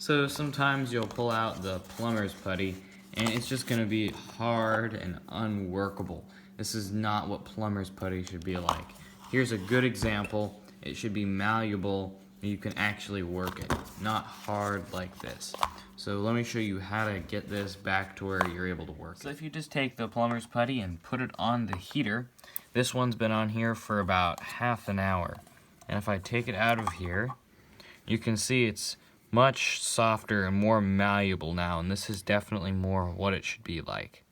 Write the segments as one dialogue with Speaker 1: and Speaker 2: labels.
Speaker 1: So sometimes you'll pull out the plumber's putty and it's just going to be hard and unworkable. This is not what plumber's putty should be like. Here's a good example. It should be malleable and you can actually work it, not hard like this. So let me show you how to get this back to where you're able to work. So if you just take the plumber's putty and put it on the heater, this one's been on here for about half an hour. And if I take it out of here, you can see it's much softer and more malleable now, and this is definitely more what it should be like.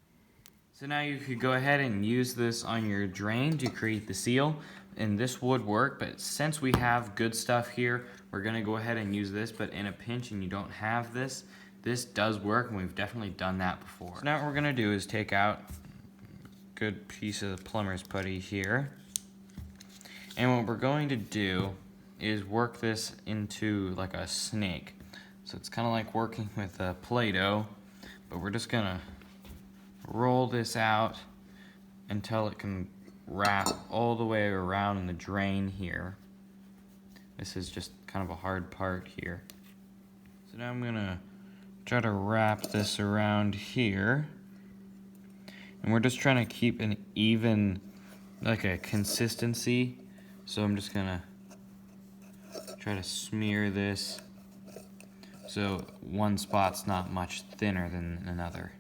Speaker 1: So now you could go ahead and use this on your drain to create the seal, and this would work, but since we have good stuff here, we're gonna go ahead and use this. But in a pinch and you don't have this, this does work, and we've definitely done that before. So now what we're gonna do is take out a good piece of the plumber's putty here, and what we're going to do is work this into like a snake. So it's kind of like working with a Play-Doh, but we're just gonna roll this out until it can wrap all the way around in the drain here. This is just kind of a hard part here. So now I'm gonna try to wrap this around here, and we're just trying to keep an even, like a consistency. So I'm just gonna try to smear this so one spot's not much thinner than another.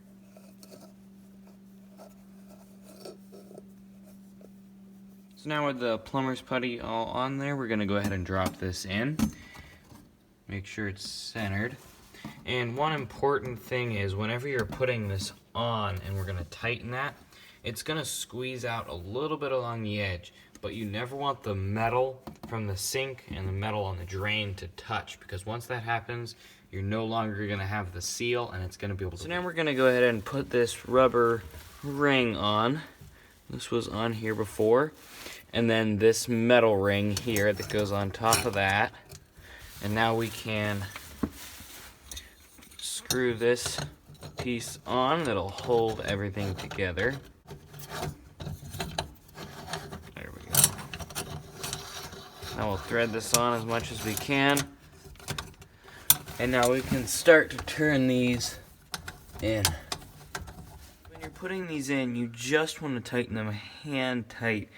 Speaker 1: So now with the plumber's putty all on there, we're gonna go ahead and drop this in. Make sure it's centered. And one important thing is whenever you're putting this on and we're gonna tighten that, it's gonna squeeze out a little bit along the edge, but you never want the metal from the sink and the metal on the drain to touch, because once that happens, you're no longer gonna have the seal and it's gonna be able to. So now we're gonna go ahead and put this rubber ring on. This was on here before. And then this metal ring here that goes on top of that. And now we can screw this piece on that'll hold everything together. There we go. Now we'll thread this on as much as we can. And now we can start to turn these in. When you're putting these in, you just want to tighten them hand tight.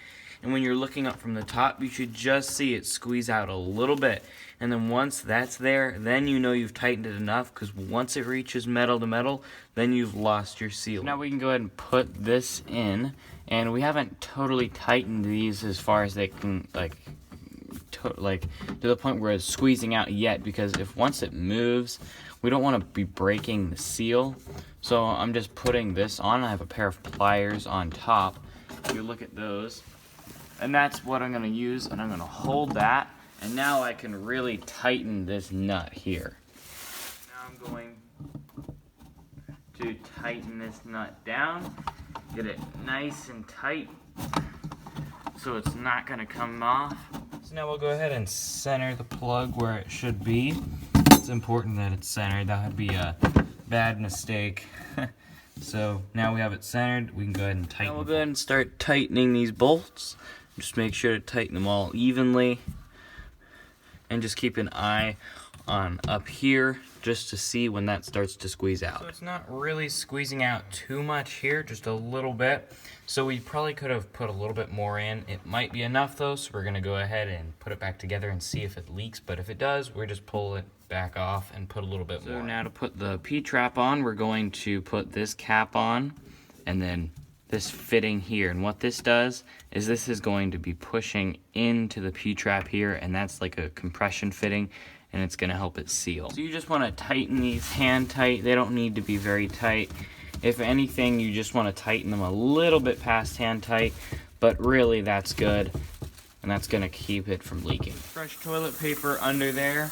Speaker 1: And when you're looking up from the top, you should just see it squeeze out a little bit. And then once that's there, then you know you've tightened it enough, because once it reaches metal to metal, then you've lost your seal. Now we can go ahead and put this in, and we haven't totally tightened these as far as they can, to the point where it's squeezing out yet, because if once it moves, we don't want to be breaking the seal. So I'm just putting this on. I have a pair of pliers on top. If you look at those, and that's what I'm going to use, and I'm going to hold that, and now I can really tighten this nut here. Now I'm going to tighten this nut down, get it nice and tight so it's not going to come off. So now we'll go ahead and center the plug where it should be. It's important that it's centered. That would be a bad mistake. So now we have it centered, we can go ahead and tighten. Now we'll go ahead and start tightening these bolts. Just make sure to tighten them all evenly, and just keep an eye on up here just to see when that starts to squeeze out. So it's not really squeezing out too much here, just a little bit. So we probably could have put a little bit more in. It might be enough though, so we're gonna go ahead and put it back together and see if it leaks. But if it does, we're just pull it back off and put a little bit more. So now to put the P-trap on, we're going to put this cap on and then this fitting here. And what this does is this is going to be pushing into the P-trap here, and that's like a compression fitting, and it's going to help it seal. So you just want to tighten these hand tight. They don't need to be very tight. If anything, you just want to tighten them a little bit past hand tight, but really that's good, and that's going to keep it from leaking. Fresh toilet paper under there.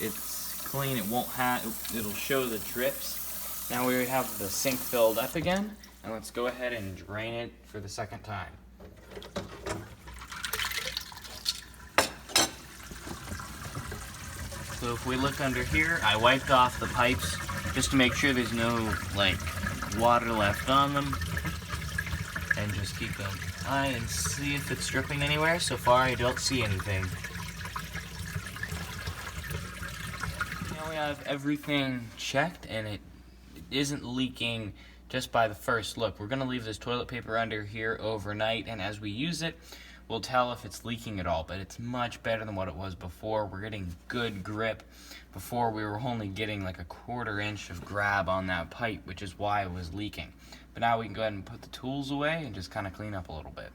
Speaker 1: It's clean. It'll show the drips. Now we have the sink filled up again, and let's go ahead and drain it for the second time. So if we look under here, I wiped off the pipes just to make sure there's no water left on them, and just keep an eye and see if it's dripping anywhere. So far I don't see anything. Now we have everything checked and it isn't leaking just by the first look. We're going to leave this toilet paper under here overnight, and as we use it, we'll tell if it's leaking at all. But it's much better than what it was before. We're getting good grip. Before, we were only getting like a 1/4 inch of grab on that pipe, which is why it was leaking. But now we can go ahead and put the tools away and just kind of clean up a little bit.